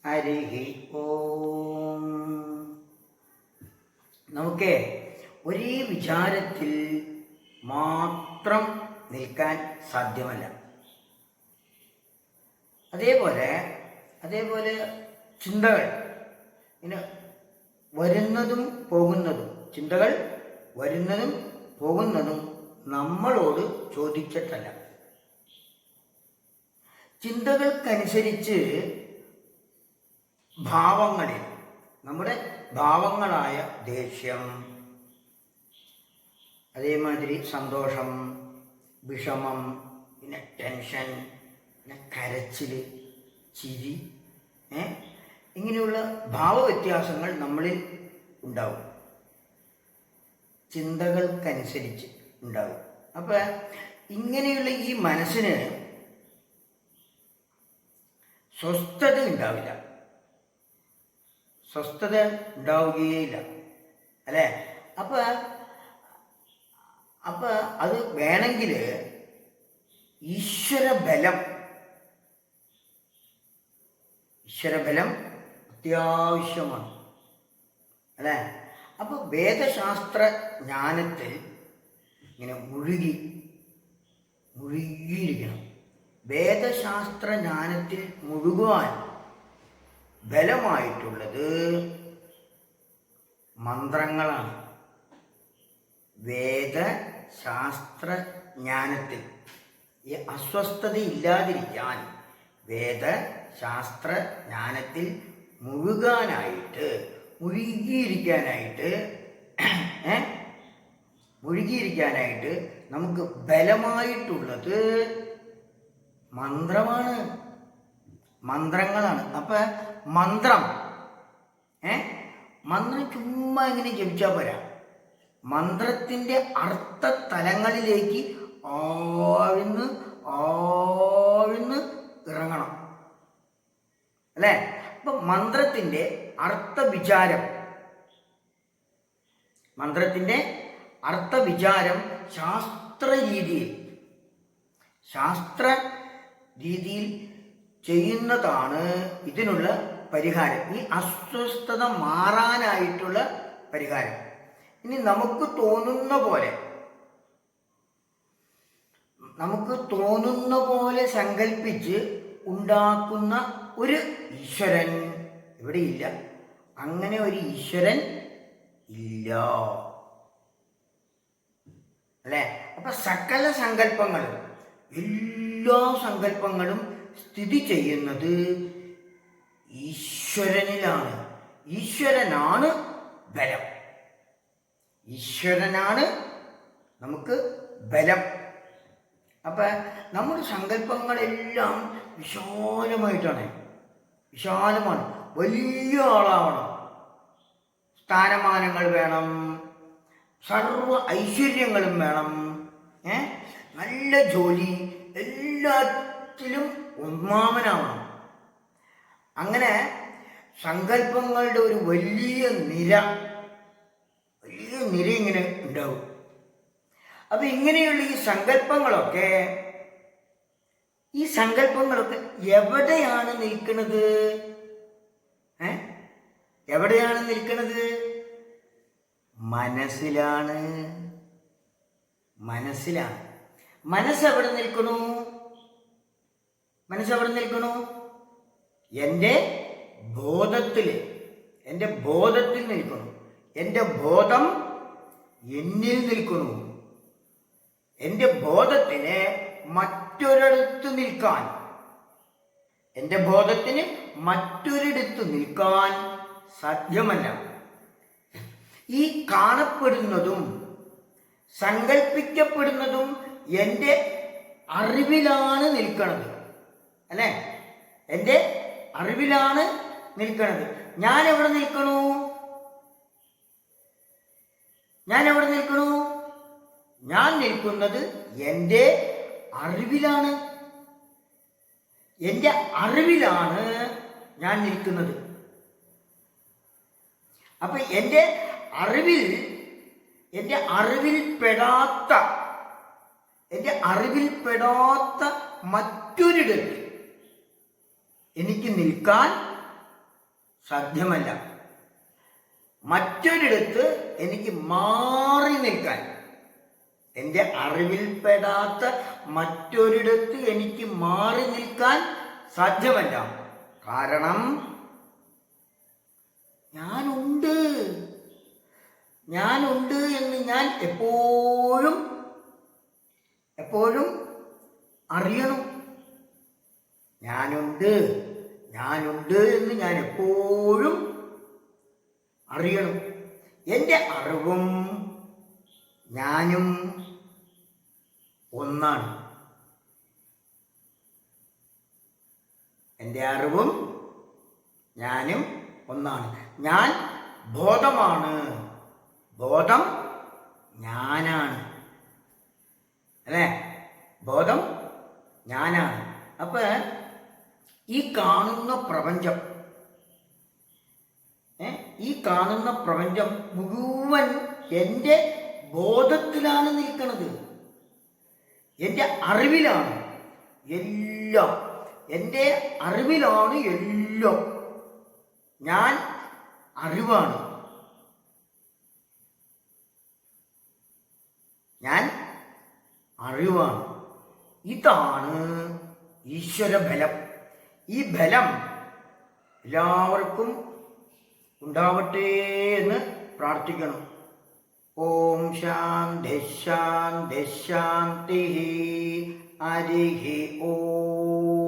ഹരി ഓം. നമുക്ക് ഒരേ വിചാരത്തിൽ മാത്രം നിൽക്കാൻ സാധ്യമല്ല. അതേപോലെ ചിന്തകൾ ഇങ്ങനെ വരുന്നതും പോകുന്നതും ചിന്തകൾ വരുന്നതും പോകുന്നതും നമ്മളോട് ചോദിച്ചിട്ടല്ല. ചിന്തകൾക്കനുസരിച്ച് ഭാവങ്ങളിൽ നമ്മുടെ ഭാവങ്ങളായ ദേഷ്യം, അതേമാതിരി സന്തോഷം, വിഷമം, പിന്നെ ടെൻഷൻ, പിന്നെ കരച്ചിൽ, ചിരി, ഇങ്ങനെയുള്ള ഭാവവ്യത്യാസങ്ങൾ നമ്മളിൽ ഉണ്ടാവും. ചിന്തകൾക്കനുസരിച്ച് ഉണ്ടാവും. അപ്പം ഇങ്ങനെയുള്ള ഈ മനസ്സിന് സ്വസ്ഥത ഉണ്ടാവില്ല, സ്വസ്ഥത ഉണ്ടാവുകയില്ല, അല്ലേ? അപ്പൊ അത് വേണമെങ്കിൽ ഈശ്വരബലം അത്യാവശ്യമാണ്, അല്ലേ? അപ്പൊ വേദശാസ്ത്ര ജ്ഞാനത്തിൽ ഇങ്ങനെ മുഴുകിയിരിക്കണം. വേദശാസ്ത്ര ജ്ഞാനത്തിൽ മുഴുകുവാൻ ബലമായിട്ടുള്ളത് മന്ത്രങ്ങളാണ്. വേദശാസ്ത്ര ജ്ഞാനത്തിൽ ഈ അസ്വസ്ഥത ഇല്ലാതിരിക്കാൻ വേദശാസ്ത്ര ജ്ഞാനത്തിൽ മുഴുകിയിരിക്കാനായിട്ട് നമുക്ക് ബലമായിട്ടുള്ളത് മന്ത്രങ്ങളാണ്. അപ്പൊ മന്ത്രം ചുമ്മാ ഇങ്ങനെ ജപിച്ചാൽ പോരാ. മന്ത്രത്തിന്റെ അർത്ഥതലങ്ങളിലേക്ക് ആഴ്ന്ന് ഇറങ്ങണം, അല്ലേ? അപ്പൊ മന്ത്രത്തിന്റെ അർത്ഥവിചാരം ശാസ്ത്ര രീതിയിൽ ചെയ്യുന്നതാണ് ഇതിനുള്ള പരിഹാരം, ഈ അസ്വസ്ഥത മാറാനായിട്ടുള്ള പരിഹാരം. ഇനി നമുക്ക് തോന്നുന്ന പോലെ സങ്കല്പിച്ച് ഉണ്ടാക്കുന്ന ഒരു ഈശ്വരൻ ഇവിടെയില്ല. അങ്ങനെ ഒരു ഈശ്വരൻ ഇല്ല, അല്ലേ? അപ്പൊ സകല സങ്കല്പങ്ങളും, എല്ലാ സങ്കല്പങ്ങളും സ്ഥിതി ചെയ്യുന്നത് ഈശ്വരനിലാണ്. ഈശ്വരനാണ് ബലം, ഈശ്വരനാണ് നമുക്ക് ബലം. അപ്പൊ നമ്മുടെ സങ്കല്പങ്ങളെല്ലാം വിശാലമാണ്, വലിയ ആളാവണം, സ്ഥാനമാനങ്ങൾ വേണം, സർവ ഐശ്വര്യങ്ങളും വേണം, നല്ല ജോലി, എല്ലാത്തിലും ഒന്നാമനാവണം. അങ്ങനെ സങ്കല്പങ്ങളുടെ ഒരു വലിയ നിര ഇങ്ങനെ ഉണ്ടാവും. അപ്പൊ ഇങ്ങനെയുള്ള ഈ സങ്കല്പങ്ങളൊക്കെ എവിടെയാണ് നിൽക്കുന്നത്? മനസ്സിലാണ്. മനസ്സെവിടെ നിൽക്കണു? എൻ്റെ ബോധത്തിൽ നിൽക്കുന്നു. എൻ്റെ ബോധം എന്നിൽ നിൽക്കുന്നു. എൻ്റെ ബോധത്തിന് മറ്റൊരിടത്ത് നിൽക്കാൻ സാധ്യമല്ല. ഈ കാണപ്പെടുന്നതും സങ്കല്പിക്കപ്പെടുന്നതും എൻ്റെ അറിവിലാണ് നിൽക്കുന്നത്, അല്ലേ? എൻ്റെ അറിവിലാണ് നിൽക്കുന്നത്. ഞാൻ എവിടെ നിൽക്കണു? ഞാൻ നിൽക്കുന്നത് എൻ്റെ അറിവിലാണ്. ഞാൻ നിൽക്കുന്നത്. അപ്പൊ എൻ്റെ അറിവിൽപ്പെടാത്ത മറ്റൊരിടത്ത് എനിക്ക് നിൽക്കാൻ സാധ്യമല്ല. മറ്റൊരിടത്ത് എനിക്ക് മാറി നിൽക്കാൻ, എൻ്റെ അറിവിൽപ്പെടാത്ത മറ്റൊരിടത്ത് എനിക്ക് മാറി നിൽക്കാൻ സാധ്യമല്ല. കാരണം ഞാനുണ്ട് എന്ന് ഞാൻ എപ്പോഴും അറിയണം. ഞാനുണ്ട് എന്ന് ഞാൻ എപ്പോഴും അറിയണം. എൻ്റെ അറിവും ഞാനും ഒന്നാണ്. എൻ്റെ അറിവും ഞാനും ഒന്നാണ്. ഞാൻ ബോധമാണ്, ബോധം ഞാനാണ്. അല്ലേ? ബോധം ഞാനാണ്. അപ്പൊ ഈ കാണുന്ന പ്രപഞ്ചം മുഴുവൻ എൻ്റെ ബോധത്തിലാണ് നിൽക്കുന്നത്, എൻ്റെ അറിവിലാണ് എല്ലാം. എൻ്റെ അറിവിലാണ് എല്ലാം. ഞാൻ അറിവാണ്. ഇതാണ് ഈശ്വരബലം. ഈ ബലം എല്ലാവർക്കും ഉണ്ടാവട്ടെ എന്ന് പ്രാർത്ഥിക്കണം. ഓം ശാന്തി ശാന്തി ശാന്തി. ഹരി ഓം.